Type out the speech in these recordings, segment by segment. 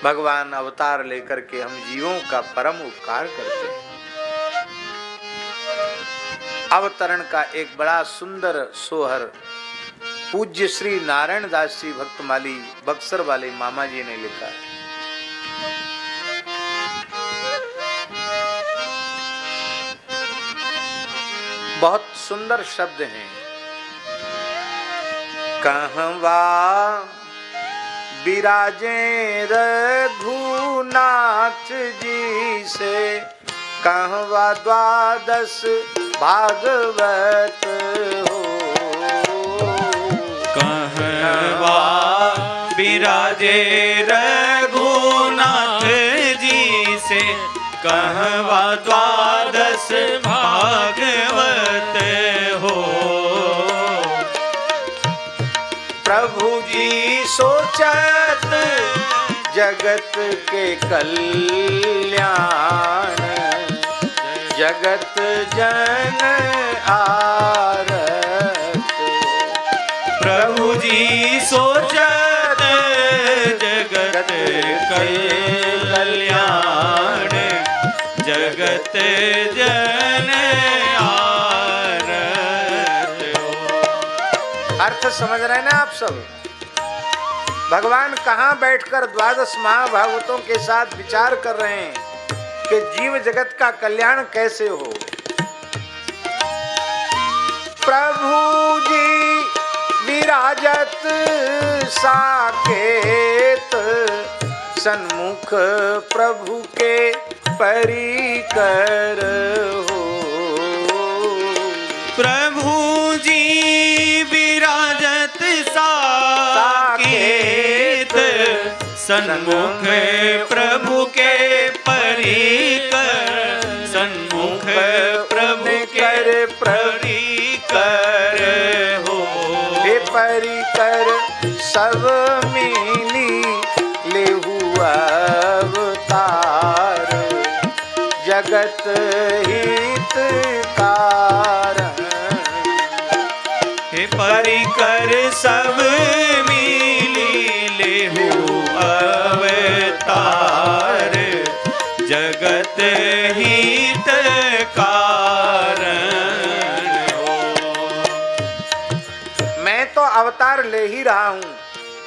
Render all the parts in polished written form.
भगवान अवतार लेकर के हम जीवों का परम उपकार करते हैं। अवतरण का एक बड़ा सुंदर सोहर पूज्य श्री नारायण दास जी भक्तमाली बक्सर वाले मामा जी ने लिखा है। बहुत सुंदर शब्द हैं। कहवा विराजे रघुनाथ जी से, कहवा द्वादश भागवत हो। कहवा विराजे रघुनाथ जी से, कहवा द्वादश भागवत हो। प्रभु जी सोचत जगत के कल्याण, जगत जन आरत। प्रभु जी सोचत जगत कल्याण, जगत जन आरत। अर्थ समझ रहे हैं ना आप सब? भगवान कहाँ बैठकर द्वादश महाभागवतों के साथ विचार कर रहे हैं कि जीव जगत का कल्याण कैसे हो। प्रभु जी विराजत साकेत, सन्मुख प्रभु के परिकर हो। प्रभु जी विराजत साकेत, सन्मुख प्रभु के परिकर, सन्मुख प्रभु के परिकर हो। हे परिकर सब मिली लेहु अवतार, जगत हित कारण। हे परिकर सब मिली लेहु अवतार, जगत हित कारण हो। मैं तो अवतार ले ही रहा हूं।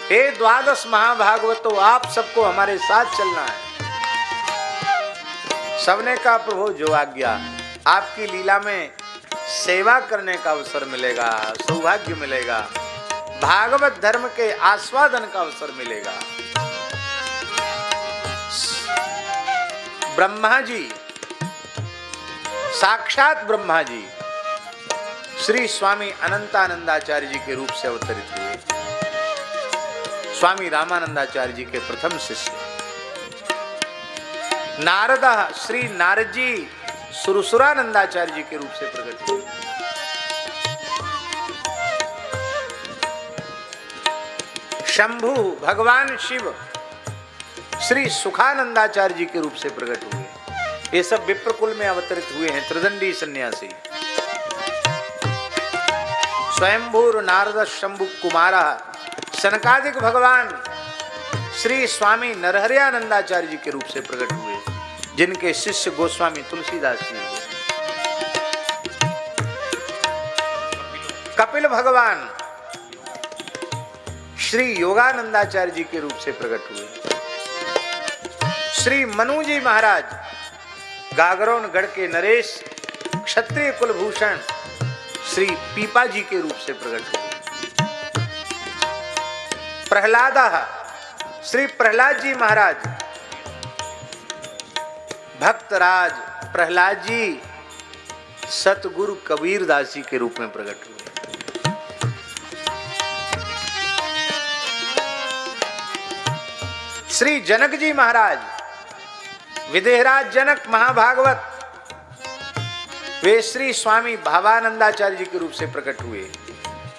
हे द्वादश महाभागवतो, आप सबको हमारे साथ चलना है। सबने कहा प्रभु जो आज्ञा। आपकी लीला में सेवा करने का अवसर मिलेगा, सौभाग्य मिलेगा, भागवत धर्म के आस्वादन का अवसर मिलेगा। ब्रह्मा जी, साक्षात ब्रह्मा जी श्री स्वामी अनंतानंदाचार्य जी के रूप से अवतरित हुए। स्वामी रामानंदाचार्य जी के प्रथम शिष्य। नारद श्री नारद जी सुरसुरानंदाचार्य जी के रूप से प्रकट हुए। शंभु भगवान शिव श्री सुखानंदाचार्य जी के रूप से प्रकट हुए। ये सब विप्रकुल में अवतरित हुए हैं, त्रिदंडी सन्यासी। स्वयंभूर नारद शंभु कुमारा सनकादिक भगवान श्री स्वामी नरहरियानंदाचार्य जी के रूप से प्रकट हुए, जिनके शिष्य गोस्वामी तुलसीदास जी हुए। कपिल भगवान श्री योगानंदाचार्य जी के रूप से प्रकट हुए। श्री मनु जी महाराज गागरोनगढ़ के नरेश क्षत्रिय कुलभूषण श्री पीपा जी के रूप से प्रकट हुए। प्रहलाद श्री प्रहलाद जी महाराज भक्तराज प्रहलाद जी सतगुरु कबीर दास जी के रूप में प्रकट हुए। श्री जनक जी महाराज विदेहराज जनक महाभागवत, वे श्री स्वामी भावानंदाचार्य जी के रूप से प्रकट हुए।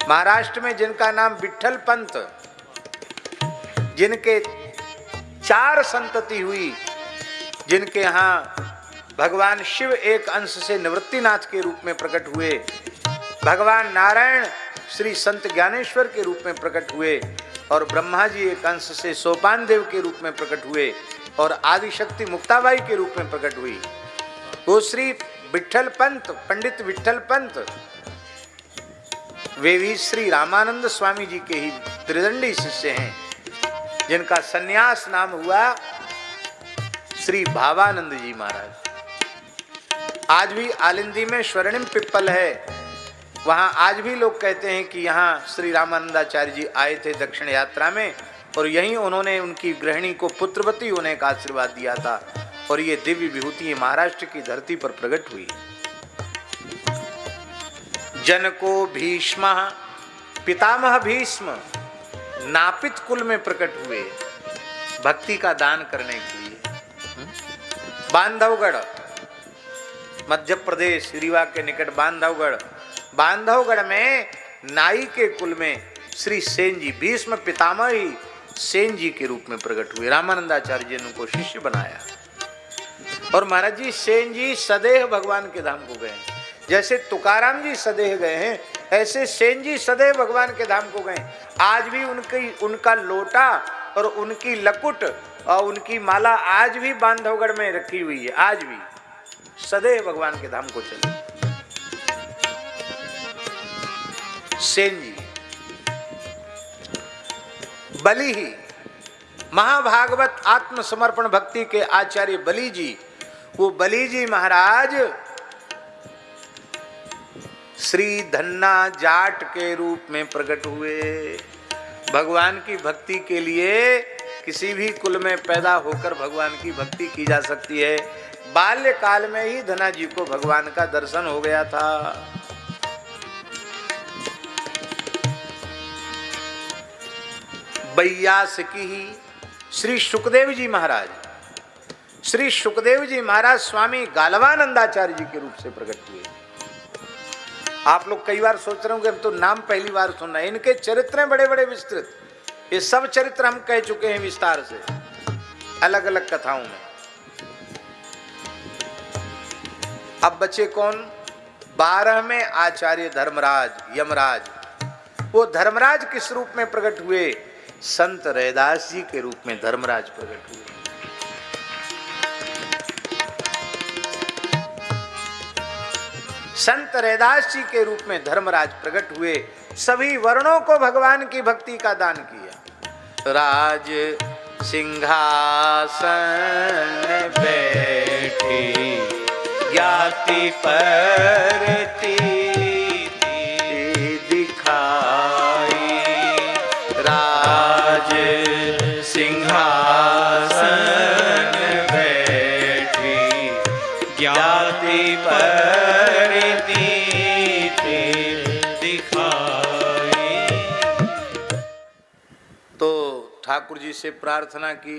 महाराष्ट्र में जिनका नाम विठल पंत, जिनके 4 संतति हुई, जिनके यहाँ भगवान शिव एक अंश से निवृत्तिनाथ के रूप में प्रकट हुए, भगवान नारायण श्री संत ज्ञानेश्वर के रूप में प्रकट हुए और ब्रह्मा जी एक अंश से सोपान देव के रूप में प्रकट हुए और आदिशक्ति मुक्ताबाई के रूप में प्रकट हुई। वो श्री विठल पंत, पंडित विठल पंत, वे भी श्री रामानंद स्वामी जी के ही त्रिदंडी शिष्य हैं, जिनका सन्यास नाम हुआ श्री भावानंद जी महाराज। आज भी आलिंदी में स्वर्णिम पिप्पल है, वहां आज भी लोग कहते हैं कि यहाँ श्री रामानंदाचार्य जी आए थे दक्षिण यात्रा में और यहीं उन्होंने उनकी गृहिणी को पुत्रवती होने का आशीर्वाद दिया था और ये दिव्य विभूति महाराष्ट्र की धरती पर प्रकट हुई। जनको भीष्म, पितामह भीष्म नापित कुल में प्रकट हुए भक्ति का दान करने के लिए। बांधवगढ़, मध्य प्रदेश, रीवा के निकट बांधवगढ़, बांधवगढ़ में नाई के कुल में श्री सेन जी, भीष्म पितामह ही सेन जी के रूप में प्रकट हुए। रामानंदाचार्य जी ने उनको शिष्य बनाया और महाराज जी सेन जी सदैव भगवान के धाम को गए। जैसे तुकाराम जी सदैव गए हैं, ऐसे सेन जी सदैव भगवान के धाम को गए। आज भी उनका लोटा और उनकी लकुट और उनकी माला आज भी बांधवगढ़ में रखी हुई है। आज भी सदैव भगवान के धाम को चले सेन जी। बलि ही, महाभागवत आत्मसमर्पण भक्ति के आचार्य बलि जी, वो बलि जी महाराज श्री धन्ना जाट के रूप में प्रकट हुए। भगवान की भक्ति के लिए किसी भी कुल में पैदा होकर भगवान की भक्ति की जा सकती है। बाल्यकाल में ही धना जी को भगवान का दर्शन हो गया था। बैयासकी ही श्री सुखदेव जी महाराज, श्री सुखदेव जी महाराज स्वामी गालवानंदाचार्य जी के रूप से प्रकट हुए। आप लोग कई बार सोच रहे होंगे हम तो नाम पहली बार सुन रहे हैं। इनके चरित्र हैं बड़े बड़े विस्तृत, ये सब चरित्र हम कह चुके हैं विस्तार से अलग अलग कथाओं में। अब बचे कौन? 12वें आचार्य धर्मराज यमराज। वो धर्मराज किस रूप में प्रकट हुए? संत रैदास जी के रूप में धर्मराज प्रकट हुए। संत रैदास जी के रूप में धर्मराज प्रकट हुए। सभी वर्णों को भगवान की भक्ति का दान किया। राज सिंहासन बैठी ज्ञाति परती दिखाई। राज सिंहासन बैठी ज्ञाति परती दिखाई। तो ठाकुर जी से प्रार्थना की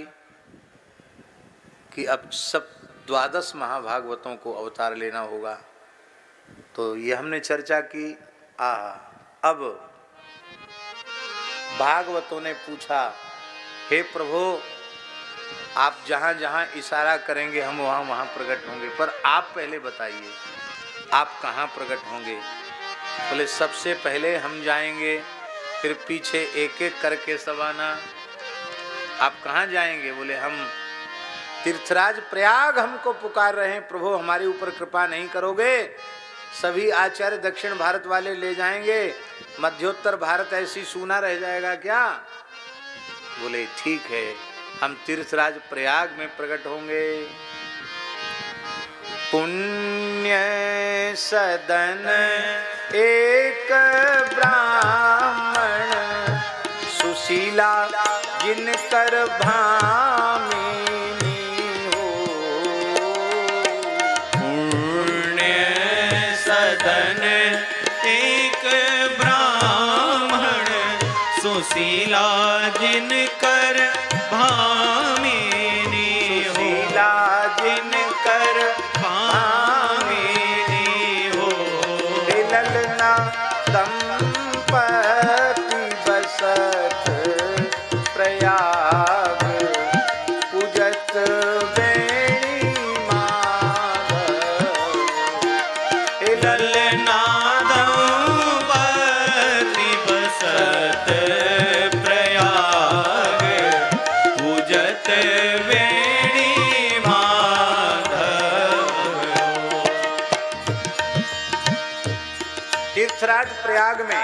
कि अब सब 12 महाभागवतों को अवतार लेना होगा। तो ये हमने चर्चा की। अब भागवतों ने पूछा, हे प्रभु आप जहाँ जहाँ इशारा करेंगे हम वहाँ वहाँ प्रकट होंगे, पर आप पहले बताइए आप कहाँ प्रकट होंगे। बोले सबसे पहले हम जाएंगे, फिर पीछे एक एक करके सब आना। आप कहाँ जाएंगे? बोले हम तीर्थराज प्रयाग हमको पुकार रहे हैं, प्रभु हमारे ऊपर कृपा नहीं करोगे? सभी आचार्य दक्षिण भारत वाले ले जाएंगे, मध्योत्तर भारत ऐसी सूना रह जाएगा क्या? बोले ठीक है, हम तीर्थराज प्रयाग में प्रकट होंगे। पुण्य सदन एक ब्राह्मण सुशीला जिनकर भामिनी हो। पुण्य सदन एक ब्राह्मण सुशीला जिनकर भामिनी हो। सुशीला जिनकर भामिनी हो। ललना दंपति बसत प्रयाग पूजत बेणी माधव। ललना दंपति ब्रजराज प्रयाग में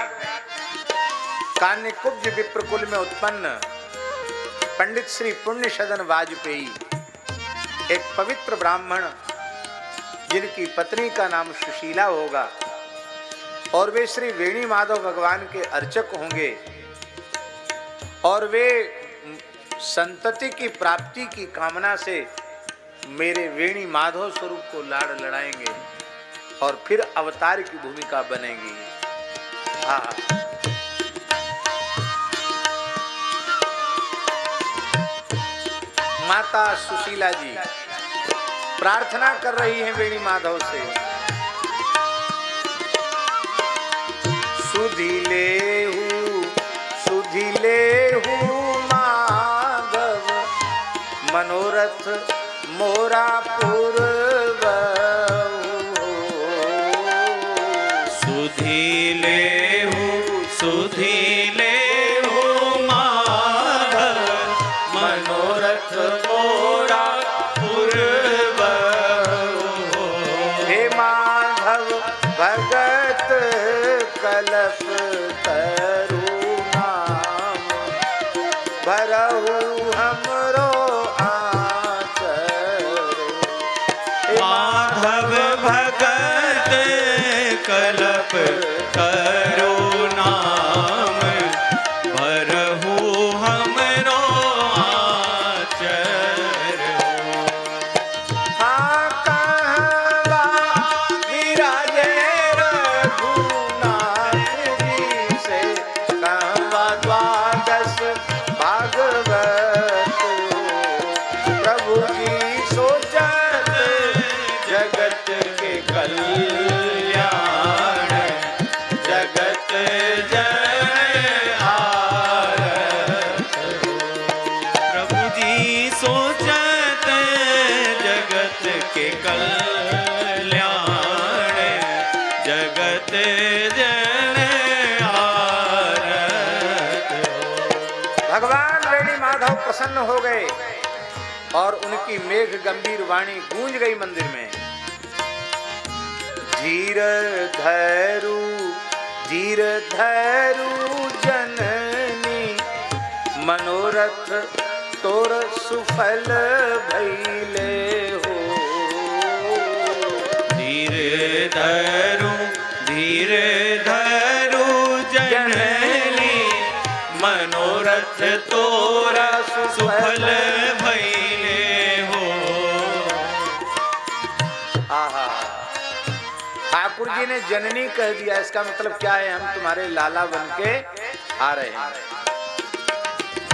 कान्यकुब्ज विप्रकुल में उत्पन्न पंडित श्री पुण्य सदन वाजपेयी एक पवित्र ब्राह्मण जिनकी पत्नी का नाम सुशीला होगा और वे श्री वेणी माधव भगवान के अर्चक होंगे और वे संतति की प्राप्ति की कामना से मेरे वेणी माधव स्वरूप को लाड़ लड़ाएंगे और फिर अवतार की भूमिका बनेगी। माता सुशीला जी प्रार्थना कर रही हैं वेणी माधव से, सुधिले हूँ माधव मनोरथ मोरा पूर्व, सुधिले हूँ माधव मनोरथ मोरा पूर्व, हे माधव भगत कलप तरु नाम भरहु हमरो आचर, माधव भगत कलप तरु नाम भरहु हमरो आचर। हाँ कहवा विराजे रघुनाथ जी से, कहवा द्वादश भागवत प्रभु की सोचत जगत के कल्याण, जगत जय आरत, प्रभु जी सोचत जगत के कल्याण, जगत जय आरत। भगवान वेणी माधव प्रसन्न हो गए और उनकी मेघ गंभीर वाणी गूंज गई मंदिर में। धीर धैरु जननी मनोरथ तोर सुफल भइले हो, धीर धैरु जननी मनोरथ तोरा सुफल भइले हो। आहा, ठाकुर जी ने जननी कह दिया, इसका मतलब क्या है? हम तुम्हारे लाला बन के आ रहे हैं।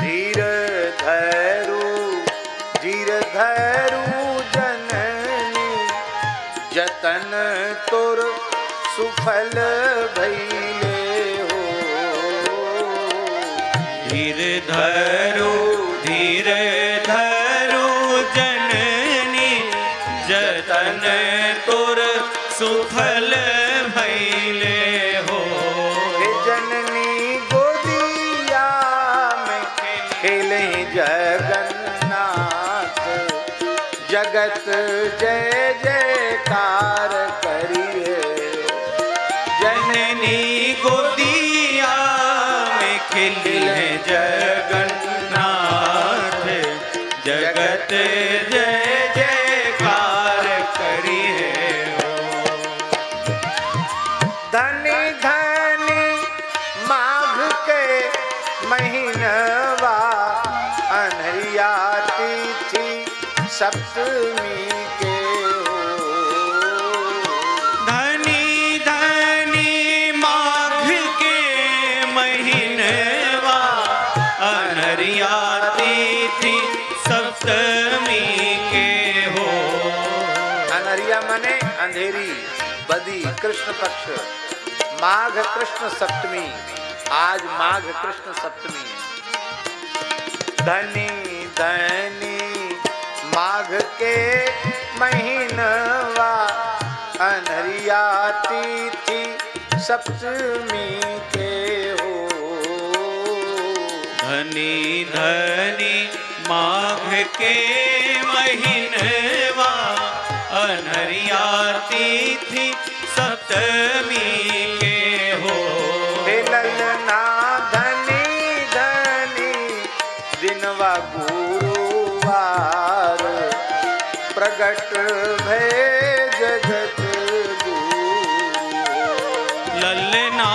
धीर धैरु जननी जतन तोर सुफल भइले हो, धीर धैरु जननी जतन तोर सुफल भइले हो। हे जननी गोदिया में खेले जगन्नाथ, जगत जय जयकार करिए, जननी गोदिया में खिले जगन्नाथ, जगत जय जयकार करिए हो। धनी धनी माघ के महीनवा अनहरिया तिथि सप्तमी के हो, धनी धनी माघ के महीनवा अनहरिया तिथि सप्तमी के हो। अनहरिया मने अंधेरी बदी कृष्ण पक्ष, माघ कृष्ण सप्तमी, आज माघ कृष्ण सप्तमी है। धनी माघ के महीनवा अनहरिया तिथि सप्तमी के हो, धनी माघ के महीनवा अनहरिया तिथि सप्तमी के हो। दिनवा गुरुवार प्रगट भय जगत गुरु। ललना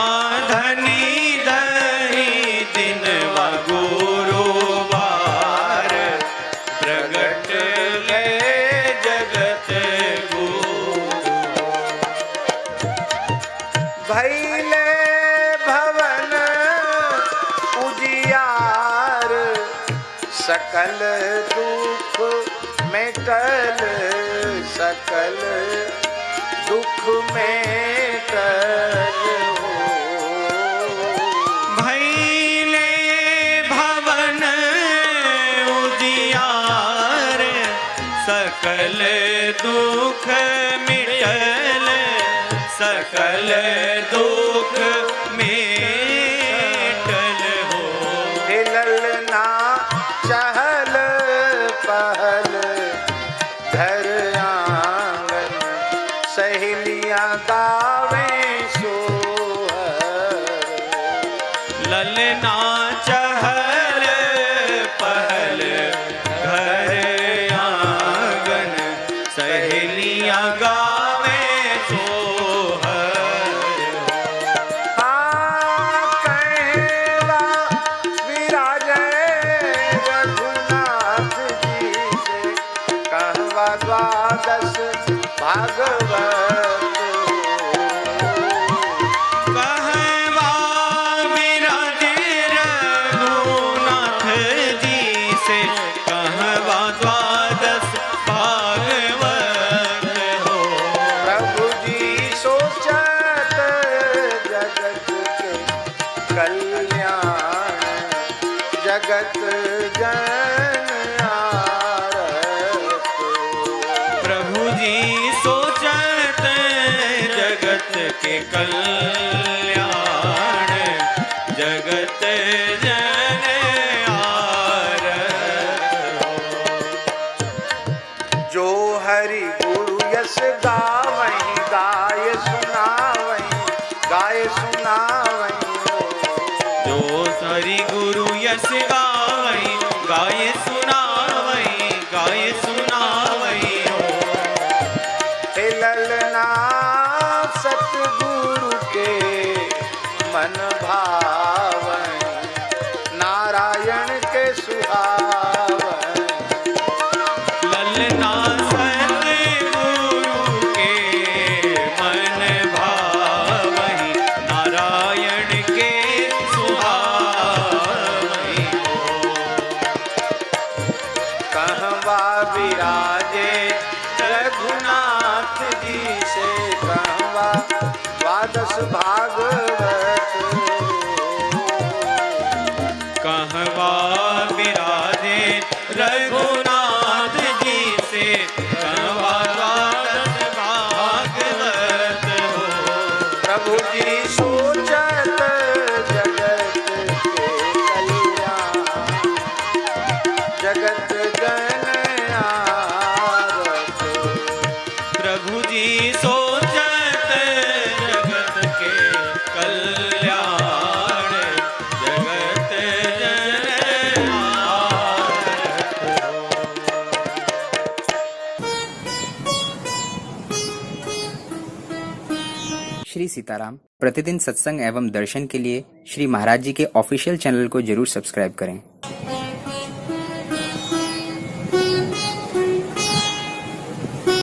धनी धनी दिनवा गुरुवार प्रगट ले जगत गुरु। भैले भवन उजियार सकल दुख मेटल सकल दुख मेटल हो। भैले भवन उजियार सकल दुख मिटल सकल दुख मेटल हो। हिलल ना चहल पहल घर आंगन सहेलियां गावे सोहर। ललना चहल पहल घर आंगन सहेलियां गावे सोहर। कहवा विराजय रघुनाथ जी से कहवा द्वादश भागवत। कहवा विराजे रघुनाथ जी से कहवा द्वादश भागवत हो। प्रभु जी सोचत जगत के कल्याण जगत जन आरत। प्रभु जी सोचत जगत के कल्याण जगत जन आरत हो। जो हरि गुरु यश गावहीं गाय सुनावहीं गाय सुनावहीं हो। जो हरि गुरु यश गावई गाय सुनावई गाय सुनावई हो। हे ललना सतगुरु के मन भावन नारायण के सुहावन। ललना सतगुरु के मन भावई नारायण के सुहावई हो। कहवा विराजे रघुनाथ जी से कहवा द्वादश भागवत। कहवा विराजे रघुनाथ जी से कहवा द्वादश भागवत हो। प्रभु जी सोचत जगत के कल्याण जगत जन आरत। प्रभु जी सोचत जगत के कल्याण जगत जन आरत हो। श्री सीताराम प्रतिदिन सत्संग एवं दर्शन के लिए श्री महाराज जी के ऑफिशियल चैनल को जरूर सब्सक्राइब करें।